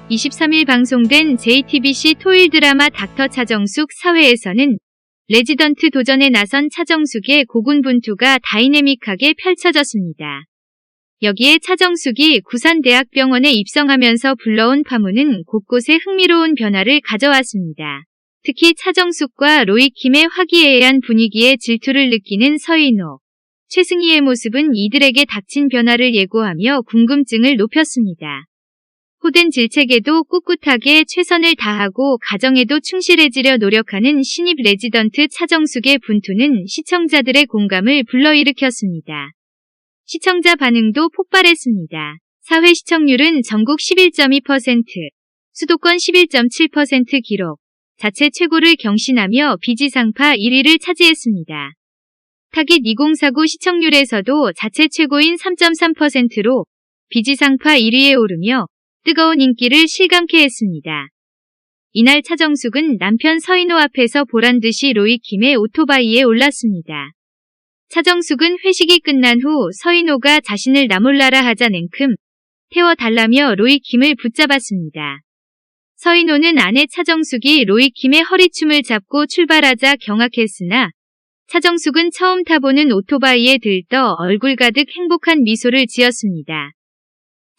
23일 방송된 JTBC 토요일 드라마 닥터 차정숙 4회에서는 레지던트 도전에 나선 차정숙의 고군분투가 다이내믹하게 펼쳐졌습니다. 여기에 차정숙이 구산대학병원에 입성하면서 불러온 파문은 곳곳에 흥미로운 변화를 가져왔습니다. 특히 차정숙과 로이킴의 화기애애한 분위기에 질투를 느끼는 서인호, 최승희의 모습은 이들에게 닥친 변화를 예고하며 궁금증을 높였습니다. 호된 질책에도 꿋꿋하게 최선을 다하고 가정에도 충실해지려 노력하는 신입 레지던트 차정숙의 분투는 시청자들의 공감을 불러일으켰습니다. 시청자 반응도 폭발했습니다. 4회 시청률은 전국 11.2%, 수도권 11.7% 기록, 자체 최고를 경신하며 비지상파 1위를 차지했습니다. 타깃 2049 시청률에서도 자체 최고인 3.3%로 비지상파 1위에 오르며 뜨거운 인기를 실감케 했습니다. 이날 차정숙은 남편 서인호 앞에서 보란듯이 로이킴의 오토바이에 올랐습니다. 차정숙은 회식이 끝난 후 서인호가 자신을 나몰라라 하자 냉큼 태워달라며 로이킴을 붙잡았습니다. 서인호는 아내 차정숙이 로이킴의 허리춤을 잡고 출발하자 경악했으나 차정숙은 처음 타보는 오토바이에 들떠 얼굴 가득 행복한 미소를 지었습니다.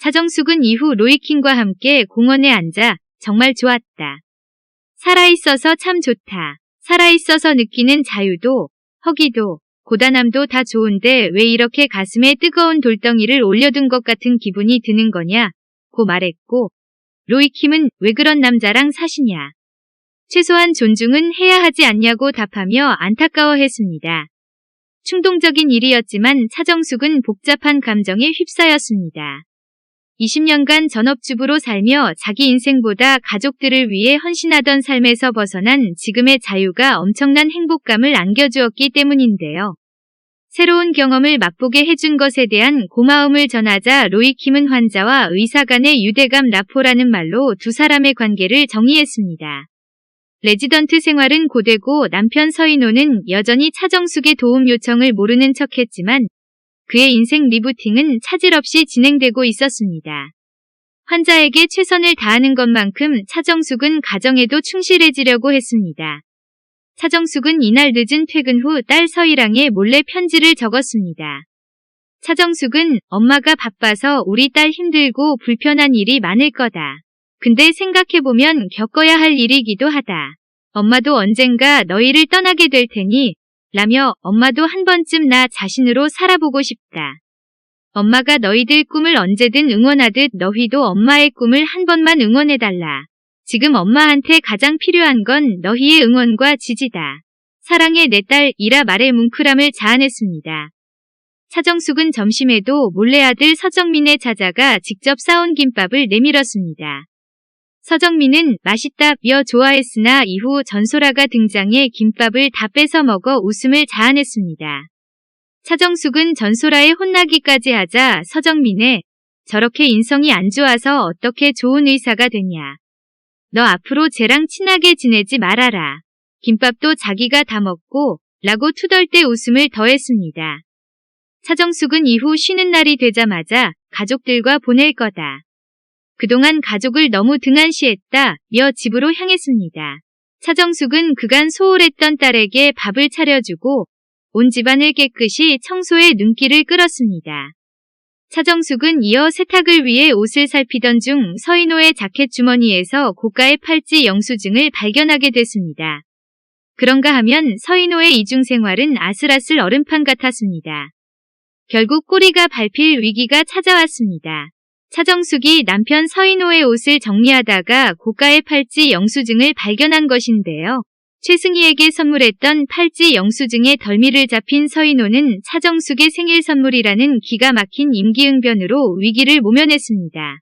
차정숙은 이후 로이킴과 함께 공원에 앉아 정말 좋았다. 살아있어서 참 좋다. 살아있어서 느끼는 자유도, 허기도, 고단함도 다 좋은데 왜 이렇게 가슴에 뜨거운 돌덩이를 올려둔 것 같은 기분이 드는 거냐? 고 말했고, 로이킴은 왜 그런 남자랑 사시냐? 최소한 존중은 해야 하지 않냐고 답하며 안타까워했습니다. 충동적인 일이었지만 차정숙은 복잡한 감정에 휩싸였습니다. 20년간 전업주부로 살며 자기 인생보다 가족들을 위해 헌신하던 삶에서 벗어난 지금의 자유가 엄청난 행복감을 안겨주었기 때문인데요. 새로운 경험을 맛보게 해준 것에 대한 고마움을 전하자 로이킴은 환자와 의사 간의 유대감 라포라는 말로 두 사람의 관계를 정의했습니다. 레지던트 생활은 고되고 남편 서인호는 여전히 차정숙의 도움 요청을 모르는 척했지만 그의 인생 리부팅은 차질 없이 진행되고 있었습니다. 환자에게 최선을 다하는 것만큼 차정숙은 가정에도 충실해지려고 했습니다. 차정숙은 이날 늦은 퇴근 후 딸 서희랑에 몰래 편지를 적었습니다. 차정숙은 엄마가 바빠서 우리 딸 힘들고 불편한 일이 많을 거다. 근데 생각해보면 겪어야 할 일이기도 하다. 엄마도 언젠가 너희를 떠나게 될 테니 라며 엄마도 한 번쯤 나 자신으로 살아보고 싶다. 엄마가 너희들 꿈을 언제든 응원하듯 너희도 엄마의 꿈을 한 번만 응원해달라. 지금 엄마한테 가장 필요한 건 너희의 응원과 지지다. 사랑해 내 딸이라 말의 뭉클함을 자아냈습니다. 차정숙은 점심에도 몰래 아들 서정민의 찾아가 직접 싸온 김밥을 내밀었습니다. 서정민은 맛있다며 좋아했으나 이후 전소라가 등장해 김밥을 다 뺏어 먹어 웃음을 자아냈습니다. 차정숙은 전소라에 혼나기까지 하자 서정민의 저렇게 인성이 안 좋아서 어떻게 좋은 의사가 되냐. 너 앞으로 쟤랑 친하게 지내지 말아라. 김밥도 자기가 다 먹고 라고 투덜대 웃음을 더했습니다. 차정숙은 이후 쉬는 날이 되자마자 가족들과 보낼 거다. 그동안 가족을 너무 등한시했다며 집으로 향했습니다. 차정숙은 그간 소홀했던 딸에게 밥을 차려주고 온 집안을 깨끗이 청소해 눈길을 끌었습니다. 차정숙은 이어 세탁을 위해 옷을 살피던 중 서인호의 자켓 주머니에서 고가의 팔찌 영수증을 발견하게 됐습니다. 그런가 하면 서인호의 이중생활은 아슬아슬 얼음판 같았습니다. 결국 꼬리가 밟힐 위기가 찾아왔습니다. 차정숙이 남편 서인호의 옷을 정리하다가 고가의 팔찌 영수증을 발견한 것인데요. 최승희에게 선물했던 팔찌 영수증의 덜미를 잡힌 서인호는 차정숙의 생일 선물이라는 기가 막힌 임기응변으로 위기를 모면했습니다.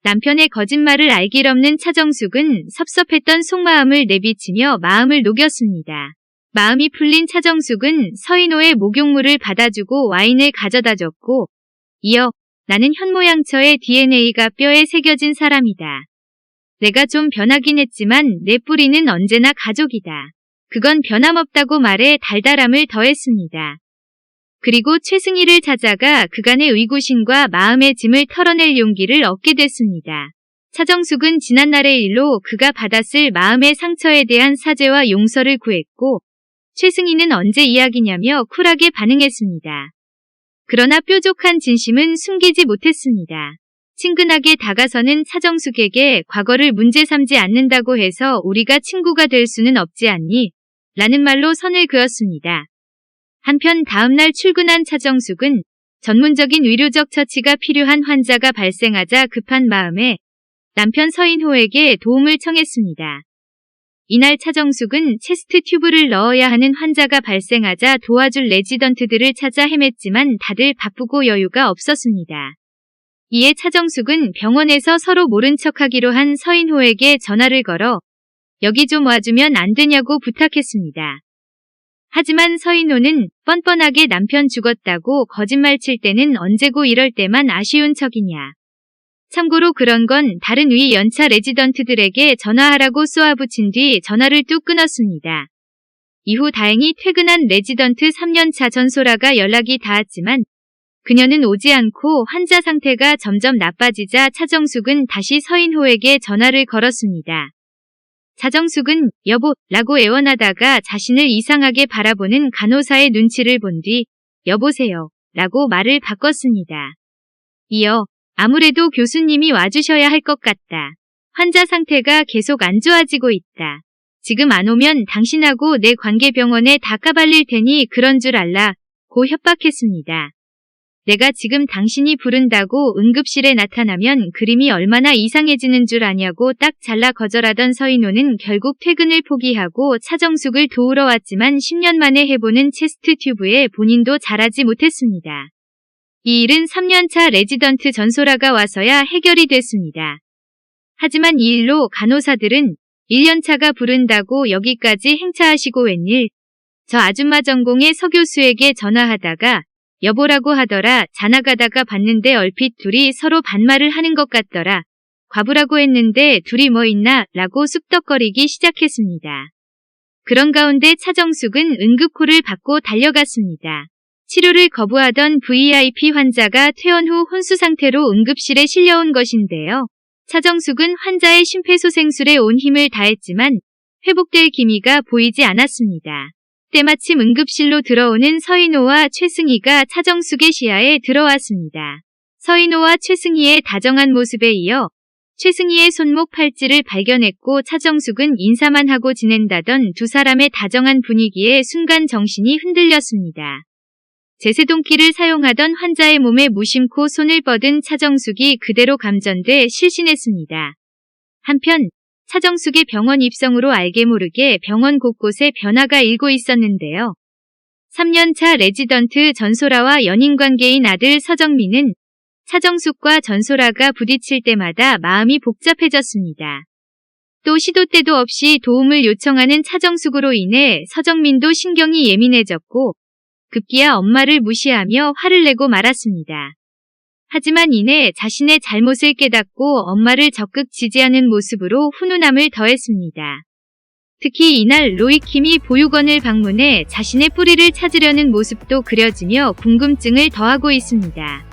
남편의 거짓말을 알 길 없는 차정숙은 섭섭했던 속마음을 내비치며 마음을 녹였습니다. 마음이 풀린 차정숙은 서인호의 목욕물을 받아주고 와인을 가져다줬고 이어 나는 현모양처의 DNA가 뼈에 새겨진 사람이다. 내가 좀 변하긴 했지만 내 뿌리는 언제나 가족이다. 그건 변함없다고 말해 달달함을 더했습니다. 그리고 최승희를 찾아가 그간의 의구심과 마음의 짐을 털어낼 용기를 얻게 됐습니다. 차정숙은 지난날의 일로 그가 받았을 마음의 상처에 대한 사죄와 용서를 구했고 최승희는 언제 이야기냐며 쿨하게 반응했습니다. 그러나 뾰족한 진심은 숨기지 못했습니다. 친근하게 다가서는 차정숙에게 과거를 문제 삼지 않는다고 해서 우리가 친구가 될 수는 없지 않니? 라는 말로 선을 그었습니다. 한편 다음날 출근한 차정숙은 전문적인 의료적 처치가 필요한 환자가 발생하자 급한 마음에 남편 서인호에게 도움을 청했습니다. 이날 차정숙은 체스트 튜브를 넣어야 하는 환자가 발생하자 도와줄 레지던트들을 찾아 헤맸지만 다들 바쁘고 여유가 없었습니다. 이에 차정숙은 병원에서 서로 모른 척하기로 한 서인호에게 전화를 걸어 여기 좀 와주면 안 되냐고 부탁했습니다. 하지만 서인호는 뻔뻔하게 남편 죽었다고 거짓말 칠 때는 언제고 이럴 때만 아쉬운 척이냐. 참고로 그런 건 다른 위 연차 레지던트들에게 전화하라고 쏘아붙인 뒤 전화를 뚝 끊었습니다. 이후 다행히 퇴근한 레지던트 3년차 전소라가 연락이 닿았지만 그녀는 오지 않고 환자 상태가 점점 나빠지자 차정숙은 다시 서인호에게 전화를 걸었습니다. 차정숙은 여보 라고 애원하다가 자신을 이상하게 바라보는 간호사의 눈치를 본 뒤 여보세요 라고 말을 바꿨습니다. 이어 아무래도 교수님이 와주셔야 할 것 같다. 환자 상태가 계속 안 좋아지고 있다. 지금 안 오면 당신하고 내 관계 병원에 다 까발릴 테니 그런 줄 알라 고 협박했습니다. 내가 지금 당신이 부른다고 응급실에 나타나면 그림이 얼마나 이상해지는 줄 아냐고 딱 잘라 거절하던 서인호는 결국 퇴근을 포기하고 차정숙을 도우러 왔지만 10년 만에 해보는 체스트 튜브에 본인도 잘하지 못했습니다. 이 일은 3년차 레지던트 전소라가 와서야 해결이 됐습니다. 하지만 이 일로 간호사들은 1년차가 부른다고 여기까지 행차하시고 웬일? 저 아줌마 전공의 서 교수에게 전화하다가 여보라고 하더라. 자나가다가 봤는데 얼핏 둘이 서로 반말을 하는 것 같더라. 과부라고 했는데 둘이 뭐 있나? 라고 쑥덕거리기 시작했습니다. 그런 가운데 차정숙은 응급콜을 받고 달려갔습니다. 치료를 거부하던 VIP 환자가 퇴원 후 혼수 상태로 응급실에 실려온 것인데요. 차정숙은 환자의 심폐소생술에 온 힘을 다했지만 회복될 기미가 보이지 않았습니다. 때마침 응급실로 들어오는 서인호와 최승희가 차정숙의 시야에 들어왔습니다. 서인호와 최승희의 다정한 모습에 이어 최승희의 손목 팔찌를 발견했고 차정숙은 인사만 하고 지낸다던 두 사람의 다정한 분위기에 순간 정신이 흔들렸습니다. 제세동기를 사용하던 환자의 몸에 무심코 손을 뻗은 차정숙이 그대로 감전돼 실신했습니다. 한편 차정숙의 병원 입성으로 알게 모르게 병원 곳곳에 변화가 일고 있었는데요. 3년차 레지던트 전소라와 연인관계인 아들 서정민은 차정숙과 전소라가 부딪힐 때마다 마음이 복잡해졌습니다. 또 시도 때도 없이 도움을 요청하는 차정숙으로 인해 서정민도 신경이 예민해졌고 급기야 엄마를 무시하며 화를 내고 말았습니다. 하지만 이내 자신의 잘못을 깨닫고 엄마를 적극 지지하는 모습으로 훈훈함을 더했습니다. 특히 이날 로이킴이 보육원을 방문해 자신의 뿌리를 찾으려는 모습도 그려지며 궁금증을 더하고 있습니다.